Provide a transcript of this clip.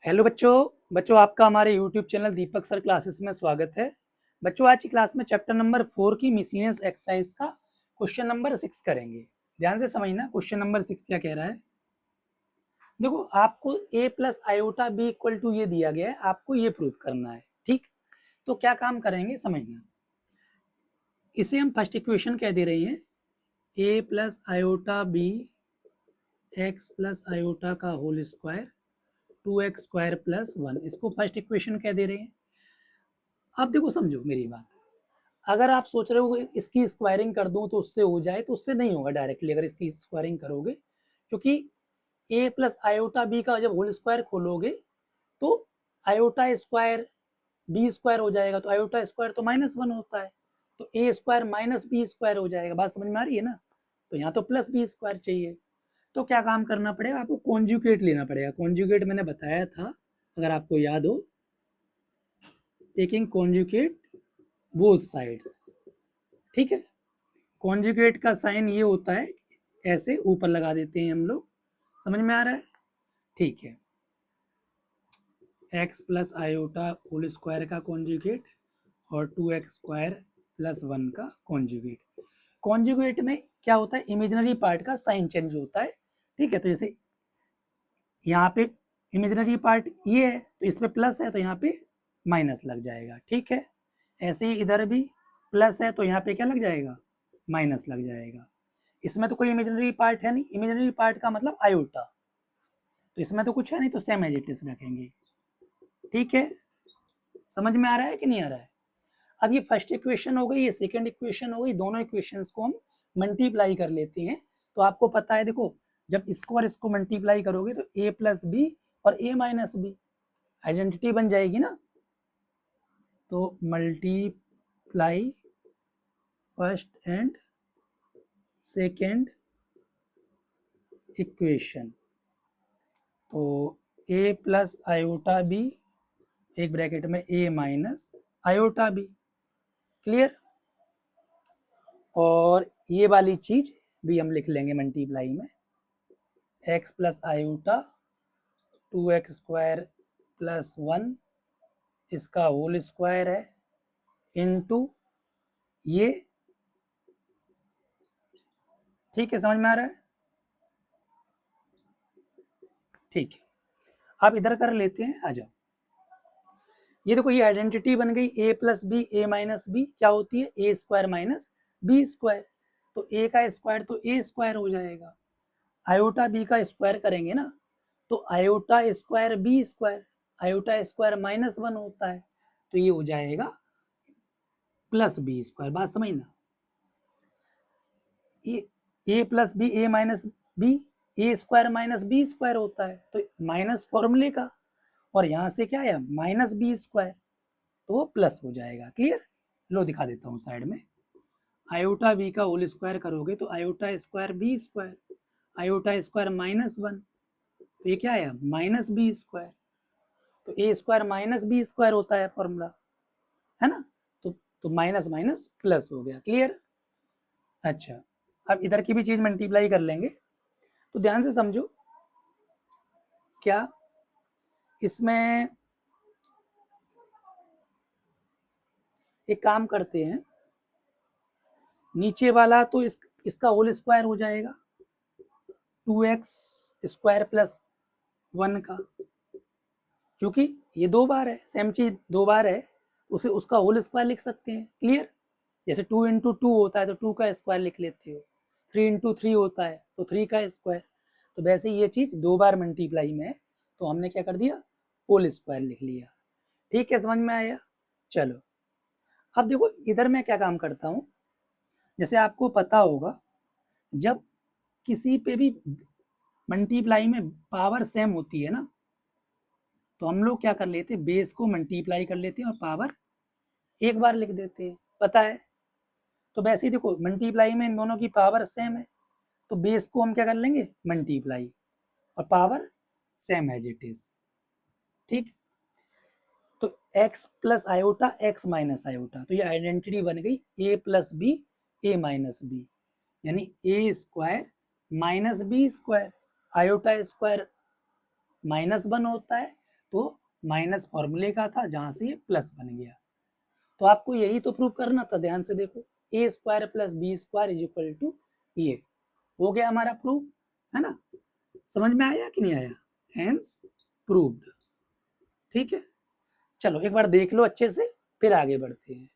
Hello बच्चों आपका हमारे यूट्यूब चैनल दीपक सर क्लासेस में स्वागत है। बच्चों आज की क्लास में चैप्टर नंबर 4 की मिसलेनियस एक्सरसाइज का क्वेश्चन नंबर 6 करेंगे। ध्यान से समझना क्वेश्चन नंबर 6 क्या कह रहा है। देखो आपको a plus iota b equal to ये दिया गया है, आपको ये प्रूव करना है। ठीक, तो क्या काम करेंगे समझना। इसे हम फर्स्ट इक्वेशन कह दे रहे हैं, a plus iota b x plus iota का होल स्क्वायर 2x² प्लस 1, इसको फर्स्ट इक्वेशन कह दे रहे हैं। अब देखो समझो मेरी बात, अगर आप सोच रहे हो इसकी स्क्वायरिंग कर दूं तो उससे हो जाए, तो उससे नहीं होगा डायरेक्टली अगर इसकी स्क्वायरिंग करोगे, क्योंकि a प्लस आयोटा बी का जब होल स्क्वायर खोलोगे तो आयोटा स्क्वायर बी स्क्वायर हो जाएगा, तो आयोटा स्क्वायर तो -1 होता है, तो a square minus B square हो जाएगा। बात समझ में आ रही है ना। तो यहाँ तो प्लस बी स्क्वायर चाहिए, तो क्या काम करना पड़ेगा, आपको कॉन्जुगेट लेना पड़ेगा। कॉन्जुगेट मैंने बताया था, अगर आपको याद हो, टेकिंग कॉन्जुगेट बोथ साइड्स। ठीक है, कॉन्जुगेट का साइन ये होता है, ऐसे ऊपर लगा देते हैं हम लोग। समझ में आ रहा है? ठीक है, x plus iota whole square का कॉन्जुगेट और 2x² प्लस 1 का कॉन्जुगेट। कॉन्जुगेट में क्या होता है, इमेजिनरी पार्ट का साइन चेंज होता है। ठीक है, तो जैसे यहाँ पे इमेजिनरी पार्ट ये है तो इस पे प्लस है तो यहाँ पे माइनस लग जाएगा। ठीक है, ऐसे ही इधर भी प्लस है तो यहाँ पे क्या लग जाएगा, माइनस लग जाएगा। इसमें तो कोई इमेजिनरी पार्ट है नहीं, इमेजिनरी पार्ट का मतलब आयोटा, तो इसमें तो कुछ है नहीं, तो सेम एज इट इज रखेंगे। ठीक है, समझ में आ रहा है कि नहीं आ रहा है। अब ये फर्स्ट इक्वेशन हो गई, ये सेकंड इक्वेशन हो गई, दोनों इक्वेशंस को हम मल्टीप्लाई कर लेते हैं। तो आपको पता है, देखो जब इसको और इसको मल्टीप्लाई करोगे तो a प्लस बी और a माइनस बी आइडेंटिटी बन जाएगी ना। तो multiply first and second equation, तो a प्लस आयोटा बी एक ब्रैकेट में a minus iota b. Clear. और ये वाली चीज भी हम लिख लेंगे मल्टीप्लाई में, x plus iota 2x² plus 1 इसका होल स्क्वायर है इनटू ये। ठीक है, समझ में आ रहा है। ठीक है, अब इधर कर लेते हैं, आ जाओ। ये देखो ये आइडेंटिटी बन गई, a plus B A minus b क्या होती है, a square minus B square. तो a का स्क्वायर तो a स्क्वायर हो जाएगा, आयोटा बी का स्क्वायर करेंगे ना तो iota square b square, iota square -1 होता है, तो ये हो जाएगा प्लस बी स्क्वायर। बात समझना, a plus B A minus b, a square minus B square होता है, तो माइनस फॉर्मूले का, और यहाँ से क्या है माइनस बी स्क्वायर, तो वो प्लस हो जाएगा। क्लियर। लो दिखा देता हूँ साइड में, आयोटा बी का होल स्क्वायर करोगे तो iota square b square, iota square -1, तो ये क्या है माइनस बी स्क्वायर, तो a square minus B square होता है फॉर्मूला, है ना। तो माइनस माइनस प्लस हो गया। क्लियर। अच्छा, अब इधर की भी चीज मल्टीप्लाई कर लेंगे, तो ध्यान से समझो। क्या इसमें एक काम करते हैं, नीचे वाला तो इसका होल स्क्वायर हो जाएगा 2x² प्लस 1 का, क्योंकि ये 2 बार है, सेम चीज 2 बार है, उसे उसका होल स्क्वायर लिख सकते हैं। क्लियर। जैसे 2 इंटू 2 होता है तो 2 का स्क्वायर लिख लेते हो, 3 इंटू 3 होता है तो 3 का स्क्वायर। तो वैसे ये चीज 2 बार मल्टीप्लाई में है, तो हमने क्या कर दिया, होल स्क्वायर लिख लिया। ठीक है, समझ में आया। चलो अब देखो इधर मैं क्या काम करता हूँ, जैसे आपको पता होगा जब किसी पे भी मल्टीप्लाई में पावर सेम होती है ना, तो हम लोग क्या कर लेते हैं, बेस को मल्टीप्लाई कर लेते हैं और पावर एक बार लिख देते हैं, पता है। तो वैसे ही देखो मल्टीप्लाई में इन दोनों की पावर सेम है, तो बेस को हम क्या कर लेंगे मल्टीप्लाई और power same as it is. ठीक, तो x plus iota x minus iota, तो ये आइडेंटिटी बन गई a plus B A minus B, यानी A square minus B square, iota square -1 होता है तो माइनस फॉर्मूले का था, जहां से ये प्लस बन गया। तो आपको यही तो प्रूव करना था, ध्यान से देखो, A square plus B square is equal to ये हो गया हमारा प्रूफ, है ना। समझ में आया कि नहीं आया, हेंस प्रूव्ड। ठीक है, चलो एक बार देख लो अच्छे से, फिर आगे बढ़ते हैं।